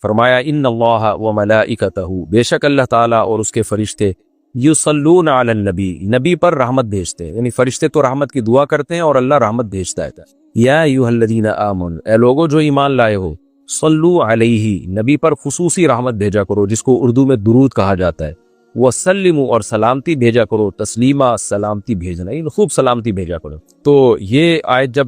فرمایا ان اللہ و ملائکتہ، بے شک اللہ تعالیٰ اور اس کے فرشتے یصلون علی النبی، نبی پر رحمت بھیجتے ہیں، یعنی فرشتے تو رحمت کی دعا کرتے ہیں اور اللہ رحمت بھیجتا ہے۔ یا ایھا الذین آمنوا، اے لوگو جو ایمان لائے ہو، صلو علیہ، نبی پر خصوصی رحمت بھیجا کرو جس کو اردو میں درود کہا جاتا ہے، وسلموا، اور سلامتی بھیجا کرو، تسلیمہ، سلامتی بھیجنا، یعنی خوب سلامتی بھیجا کرو۔ تو یہ آیت جب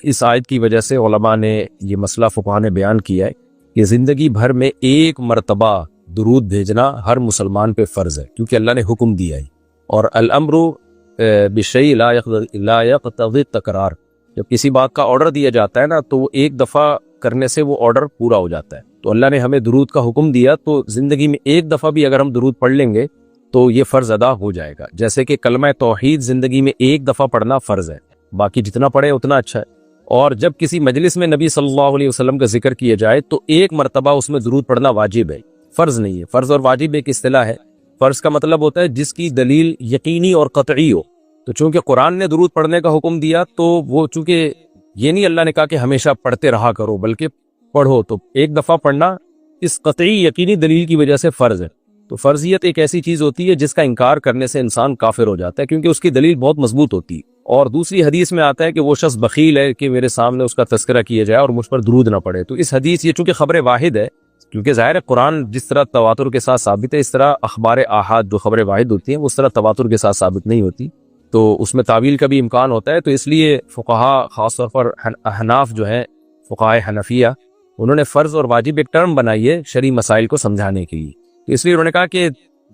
اس آیت کی وجہ سے علماء نے یہ مسئلہ فقہاء نے بیان کیا ہے کہ زندگی بھر میں ایک مرتبہ درود بھیجنا ہر مسلمان پہ فرض ہے، کیونکہ اللہ نے حکم دیا ہے، اور الامر بشیء لا یقتضی التکرار، جب کسی بات کا آرڈر دیا جاتا ہے نا تو وہ ایک دفعہ کرنے سے وہ آرڈر پورا ہو جاتا ہے۔ تو اللہ نے ہمیں درود کا حکم دیا، تو زندگی میں ایک دفعہ بھی اگر ہم درود پڑھ لیں گے تو یہ فرض ادا ہو جائے گا، جیسے کہ کلمہ توحید زندگی میں ایک دفعہ پڑھنا فرض ہے، باقی جتنا پڑھے اتنا اچھا ہے۔ اور جب کسی مجلس میں نبی صلی اللہ علیہ وسلم کا ذکر کیا جائے تو ایک مرتبہ اس میں درود پڑھنا واجب ہے، فرض نہیں ہے۔ فرض اور واجب ایک اصطلاح ہے، فرض کا مطلب ہوتا ہے جس کی دلیل یقینی اور قطعی ہو، تو چونکہ قرآن نے درود پڑھنے کا حکم دیا تو وہ چونکہ یہ نہیں اللہ نے کہا کہ ہمیشہ پڑھتے رہا کرو، بلکہ پڑھو، تو ایک دفعہ پڑھنا اس قطعی یقینی دلیل کی وجہ سے فرض ہے۔ تو فرضیت ایک ایسی چیز ہوتی ہے جس کا انکار کرنے سے انسان کافر ہو جاتا ہے، کیونکہ اس کی دلیل بہت مضبوط ہوتی ہے۔ اور دوسری حدیث میں آتا ہے کہ وہ شخص بخیل ہے کہ میرے سامنے اس کا تذکرہ کیا جائے اور مجھ پر درود نہ پڑے۔ تو اس حدیث یہ چونکہ خبر واحد ہے، کیونکہ ظاہر ہے قرآن جس طرح تواتر کے ساتھ ثابت ہے، اس طرح اخبار آحاد جو خبر واحد ہوتی ہیں وہ اس طرح تواتر کے ساتھ ثابت نہیں ہوتی، تو اس میں تعویل کا بھی امکان ہوتا ہے۔ تو اس لیے فقہاء، خاص طور پر احناف جو ہیں، فقہاء حنفیہ، انہوں نے فرض اور واجب ایک ٹرم بنائی ہے شرعی مسائل کو سمجھانے کے لیے۔ تو اس لیے انہوں نے کہا کہ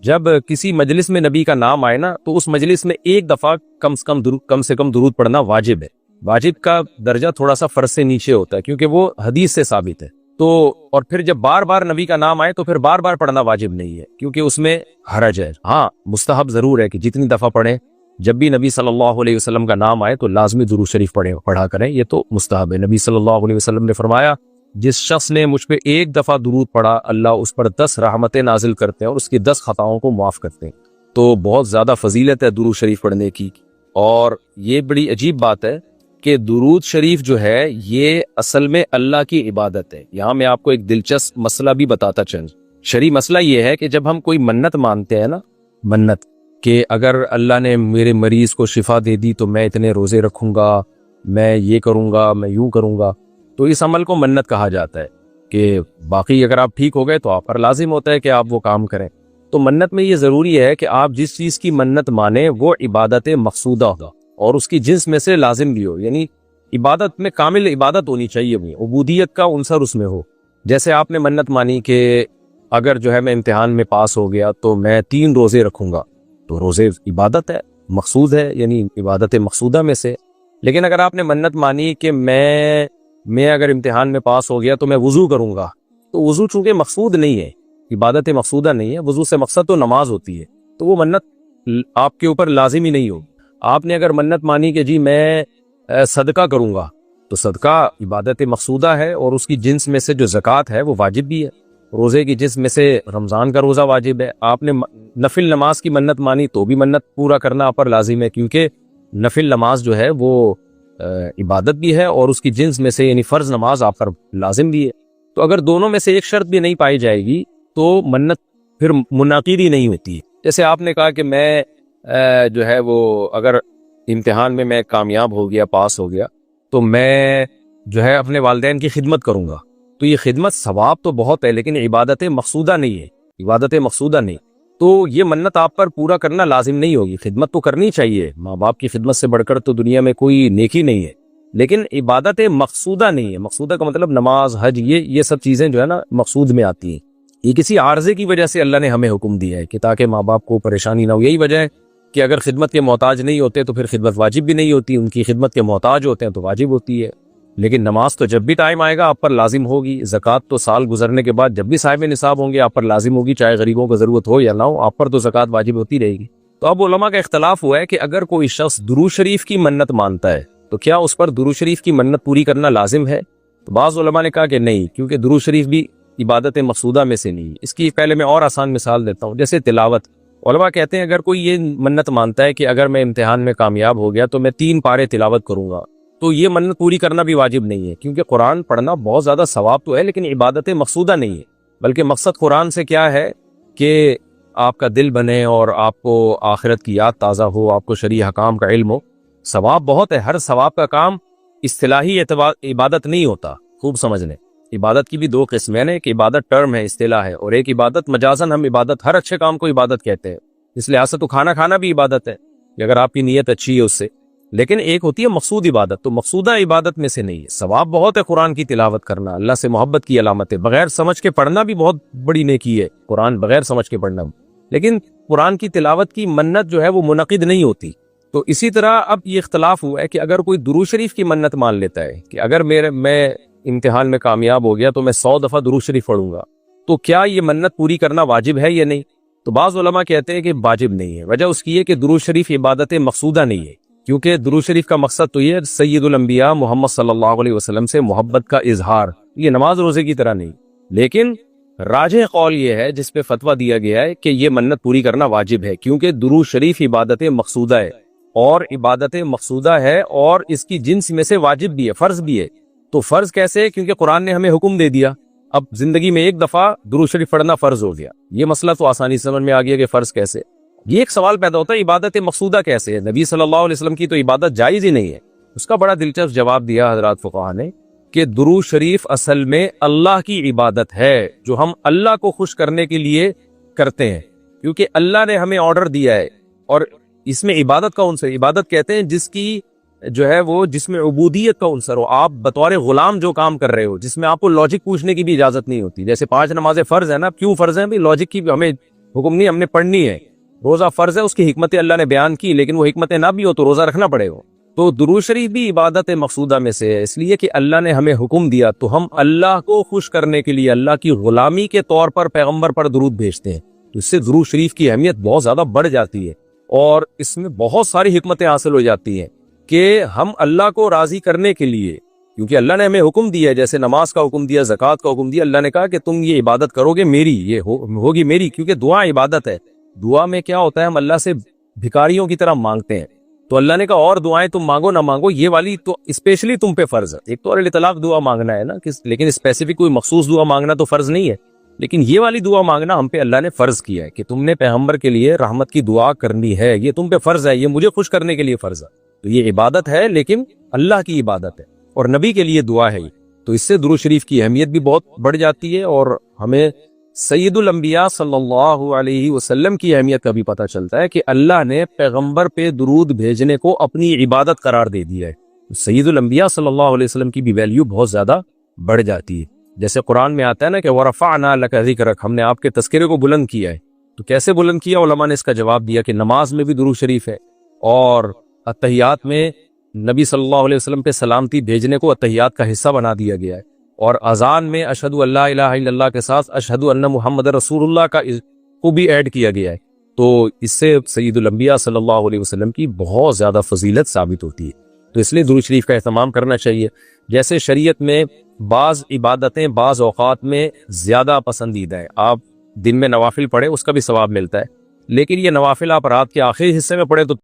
جب کسی مجلس میں نبی کا نام آئے نا تو اس مجلس میں ایک دفعہ کم سے کم درود پڑھنا واجب ہے۔ واجب کا درجہ تھوڑا سا فرض سے نیچے ہوتا ہے کیونکہ وہ حدیث سے ثابت ہے۔ تو اور پھر جب بار بار نبی کا نام آئے تو پھر بار بار پڑھنا واجب نہیں ہے، کیونکہ اس میں حرج ہے۔ ہاں مستحب ضرور ہے کہ جتنی دفعہ پڑھیں، جب بھی نبی صلی اللہ علیہ وسلم کا نام آئے تو لازمی درود شریف پڑھا کریں، یہ تو مستحب ہے۔ نبی صلی اللہ علیہ وسلم نے فرمایا جس شخص نے مجھ پہ ایک دفعہ درود پڑھا اللہ اس پر 10 رحمتیں نازل کرتے ہیں اور اس کی 10 خطاؤں کو معاف کرتے ہیں۔ تو بہت زیادہ فضیلت ہے درود شریف پڑھنے کی۔ اور یہ بڑی عجیب بات ہے کہ درود شریف جو ہے یہ اصل میں اللہ کی عبادت ہے۔ یہاں میں آپ کو ایک دلچسپ مسئلہ بھی بتاتا چلوں۔ شرعی مسئلہ یہ ہے کہ جب ہم کوئی منت مانتے ہیں نا، منت کہ اگر اللہ نے میرے مریض کو شفا دے دی تو میں اتنے روزے رکھوں گا، میں یہ کروں گا، میں یوں کروں گا، تو اس عمل کو منت کہا جاتا ہے کہ باقی اگر آپ ٹھیک ہو گئے تو آپ پر لازم ہوتا ہے کہ آپ وہ کام کریں۔ تو منت میں یہ ضروری ہے کہ آپ جس چیز کی منت مانیں وہ عبادت مقصودہ ہوگا اور اس کی جنس میں سے لازم بھی ہو، یعنی عبادت میں کامل عبادت ہونی چاہیے، بھی عبودیت کا عنصر اس میں ہو۔ جیسے آپ نے منت مانی کہ اگر جو ہے میں امتحان میں پاس ہو گیا تو میں 3 روزے رکھوں گا، تو روزے عبادت ہے، مقصود ہے، یعنی عبادت مقصودہ میں سے۔ لیکن اگر آپ نے منت مانی کہ میں اگر امتحان میں پاس ہو گیا تو میں وضو کروں گا، تو وضو چونکہ مقصود نہیں ہے، عبادت مقصودہ نہیں ہے، وضو سے مقصد تو نماز ہوتی ہے، تو وہ منت آپ کے اوپر لازمی نہیں ہوگی۔ آپ نے اگر منت مانی کہ جی میں صدقہ کروں گا، تو صدقہ عبادت مقصودہ ہے اور اس کی جنس میں سے جو زکوٰۃ ہے وہ واجب بھی ہے۔ روزے کی جنس میں سے رمضان کا روزہ واجب ہے۔ آپ نے نفل نماز کی منت مانی تو بھی منت پورا کرنا آپ پر لازم ہے، کیونکہ نفل نماز جو ہے وہ عبادت بھی ہے اور اس کی جنس میں سے یعنی فرض نماز آپ پر لازم بھی ہے۔ تو اگر دونوں میں سے ایک شرط بھی نہیں پائی جائے گی تو منت پھر منعقد ہی نہیں ہوتی ہے۔ جیسے آپ نے کہا کہ میں جو ہے وہ اگر امتحان میں کامیاب ہو گیا، پاس ہو گیا، تو میں جو ہے اپنے والدین کی خدمت کروں گا، تو یہ خدمت ثواب تو بہت ہے لیکن عبادت مقصودہ نہیں ہے، عبادت مقصودہ نہیں، تو یہ منت آپ پر پورا کرنا لازم نہیں ہوگی۔ خدمت تو کرنی چاہیے، ماں باپ کی خدمت سے بڑھ کر تو دنیا میں کوئی نیکی نہیں ہے، لیکن عبادت مقصودہ نہیں ہے۔ مقصودہ کا مطلب نماز، حج، یہ سب چیزیں جو ہے نا مقصود میں آتی ہیں۔ یہ کسی عارضے کی وجہ سے اللہ نے ہمیں حکم دیا ہے کہ تاکہ ماں باپ کو پریشانی نہ ہو۔ یہی وجہ ہے کہ اگر خدمت کے محتاج نہیں ہوتے تو پھر خدمت واجب بھی نہیں ہوتی، ان کی خدمت کے محتاج ہوتے ہیں تو واجب ہوتی ہے۔ لیکن نماز تو جب بھی ٹائم آئے گا آپ پر لازم ہوگی، زکوٰۃ تو سال گزرنے کے بعد جب بھی صاحب نصاب ہوں گے آپ پر لازم ہوگی، چاہے غریبوں کو ضرورت ہو یا نہ ہو، آپ پر تو زکوٰۃ واجب ہوتی رہے گی۔ تو اب علماء کا اختلاف ہوا ہے کہ اگر کوئی شخص درود شریف کی منت مانتا ہے تو کیا اس پر درود شریف کی منت پوری کرنا لازم ہے؟ تو بعض علماء نے کہا کہ نہیں، کیونکہ درود شریف بھی عبادت مقصودہ میں سے نہیں۔ اس کی پہلے میں اور آسان مثال دیتا ہوں، جیسے تلاوت۔ علماء کہتے ہیں اگر کوئی یہ منت مانتا ہے کہ اگر میں امتحان میں کامیاب ہو گیا تو میں 3 پارے تلاوت کروں گا، تو یہ منت پوری کرنا بھی واجب نہیں ہے، کیونکہ قرآن پڑھنا بہت زیادہ ثواب تو ہے لیکن عبادت مقصودہ نہیں ہے، بلکہ مقصد قرآن سے کیا ہے کہ آپ کا دل بنے اور آپ کو آخرت کی یاد تازہ ہو، آپ کو شرعی حکام کا علم ہو۔ ثواب بہت ہے، ہر ثواب کا کام اصطلاحی عبادت نہیں ہوتا، خوب سمجھ لیں۔ عبادت کی بھی دو قسمیں ہیں، ایک عبادت ٹرم ہے، اصطلاح ہے، اور ایک عبادت مجازن ہم عبادت، ہر اچھے کام کو عبادت کہتے ہیں۔ اس لحاظ سے تو کھانا کھانا بھی عبادت ہے کہ اگر آپ کی نیت اچھی ہے اس سے، لیکن ایک ہوتی ہے مقصود عبادت، تو مقصودہ عبادت میں سے نہیں ہے۔ ثواب بہت ہے قرآن کی تلاوت کرنا، اللہ سے محبت کی علامت ہے، بغیر سمجھ کے پڑھنا بھی بہت بڑی نیکی ہے، قرآن بغیر سمجھ کے پڑھنا، لیکن قرآن کی تلاوت کی منت جو ہے وہ منعقد نہیں ہوتی۔ تو اسی طرح اب یہ اختلاف ہوا ہے کہ اگر کوئی درود شریف کی منت مان لیتا ہے کہ اگر میں امتحان میں کامیاب ہو گیا تو میں 100 دفعہ درود شریف پڑھوں گا، تو کیا یہ منت پوری کرنا واجب ہے یا نہیں؟ تو بعض علماء کہتے ہیں کہ واجب نہیں ہے۔ وجہ اس کی ہے کہ درود شریف عبادت مقصودہ نہیں ہے، کیونکہ درود شریف کا مقصد تو یہ سید الانبیاء محمد صلی اللہ علیہ وسلم سے محبت کا اظہار، یہ نماز روزے کی طرح نہیں۔ لیکن راجح قول یہ ہے جس پہ فتویٰ دیا گیا ہے کہ یہ منت پوری کرنا واجب ہے، کیونکہ درود شریف عبادت مقصودہ ہے، اور عبادت مقصودہ ہے اور اس کی جنس میں سے واجب بھی ہے، فرض بھی ہے۔ تو فرض کیسے ہے؟ کیونکہ قرآن نے ہمیں حکم دے دیا، اب زندگی میں ایک دفعہ درود شریف پڑھنا فرض ہو گیا۔ یہ مسئلہ تو آسانی سے سمجھ میں آ گیا کہ فرض کیسے۔ یہ ایک سوال پیدا ہوتا ہے عبادت مقصودہ کیسے ہے؟ نبی صلی اللہ علیہ وسلم کی تو عبادت جائز ہی نہیں ہے۔ اس کا بڑا دلچسپ جواب دیا حضرات فقہا نے کہ درود شریف اصل میں اللہ کی عبادت ہے جو ہم اللہ کو خوش کرنے کے لیے کرتے ہیں، کیونکہ اللہ نے ہمیں آرڈر دیا ہے، اور اس میں عبادت کا عنصر، عبادت کہتے ہیں جس کی جو ہے وہ جس میں عبودیت کا عنصر ہو، آپ بطور غلام جو کام کر رہے ہو، جس میں آپ کو لاجک پوچھنے کی بھی اجازت نہیں ہوتی۔ جیسے 5 نمازیں فرض ہیں نا، کیوں فرض ہیں؟ لاجک کی ہمیں حکم نہیں، ہم نے پڑھنی ہے۔ روزہ فرض ہے، اس کی حکمتیں اللہ نے بیان کی، لیکن وہ حکمتیں نہ بھی ہو تو روزہ رکھنا پڑے گا۔ تو درود شریف بھی عبادت مقصودہ میں سے ہے، اس لیے کہ اللہ نے ہمیں حکم دیا، تو ہم اللہ کو خوش کرنے کے لیے اللہ کی غلامی کے طور پر پیغمبر پر درود بھیجتے ہیں۔ تو اس سے درود شریف کی اہمیت بہت زیادہ بڑھ جاتی ہے، اور اس میں بہت ساری حکمتیں حاصل ہو جاتی ہیں کہ ہم اللہ کو راضی کرنے کے لیے، کیونکہ اللہ نے ہمیں حکم دیا ہے، جیسے نماز کا حکم دیا، زکوٰۃ کا حکم دیا، اللہ نے کہا کہ تم یہ عبادت کرو گے میری، یہ ہوگی میری، کیونکہ دعا عبادت ہے۔ دعا میں کیا ہوتا ہے؟ ہم اللہ سے بھکاریوں کی طرح مانگتے ہیں، تو اللہ نے کہا اور دعائیں تم مانگو نہ مانگو، یہ والی تو اسپیشلی تم پہ فرض ہے۔ ایک تو طلاق دعا مانگنا ہے نا، لیکن اسپیسیفک کوئی مخصوص دعا مانگنا تو فرض نہیں ہے، لیکن یہ والی دعا مانگنا ہم پہ اللہ نے فرض کیا ہے کہ تم نے پیغمبر کے لیے رحمت کی دعا کرنی ہے، یہ تم پہ فرض ہے، یہ مجھے خوش کرنے کے لیے فرض ہے۔ تو یہ عبادت ہے، لیکن اللہ کی عبادت ہے، اور نبی کے لیے دعا ہے۔ تو اس سے درود شریف کی اہمیت بھی بہت بڑھ جاتی ہے، اور ہمیں سید الانبیاء صلی اللہ علیہ وسلم کی اہمیت کا بھی پتہ چلتا ہے کہ اللہ نے پیغمبر پہ درود بھیجنے کو اپنی عبادت قرار دے دیا ہے۔ سید الانبیاء صلی اللہ علیہ وسلم کی بھی ویلیو بہت زیادہ بڑھ جاتی ہے۔ جیسے قرآن میں آتا ہے نا کہ وَرَفَعْنَا لَكَ ذِكْرَكَ، ہم نے آپ کے تذکرے کو بلند کیا ہے۔ تو کیسے بلند کیا؟ علماء نے اس کا جواب دیا کہ نماز میں بھی درود شریف ہے، اور اتحیات میں نبی صلی اللہ علیہ وسلم پہ سلامتی بھیجنے کو اتحیات کا حصہ بنا دیا گیا ہے، اور اذان میں اشہد ان لا الہ الا اللہ کے ساتھ اشہد ان محمد رسول اللہ کو بھی ایڈ کیا گیا ہے۔ تو اس سے سید الانبیاء صلی اللہ علیہ وسلم کی بہت زیادہ فضیلت ثابت ہوتی ہے۔ تو اس لیے درود شریف کا اہتمام کرنا چاہیے۔ جیسے شریعت میں بعض عبادتیں بعض اوقات میں زیادہ پسندیدہ ہیں، آپ دن میں نوافل پڑھیں اس کا بھی ثواب ملتا ہے، لیکن یہ نوافل آپ رات کے آخری حصے میں پڑھیں تو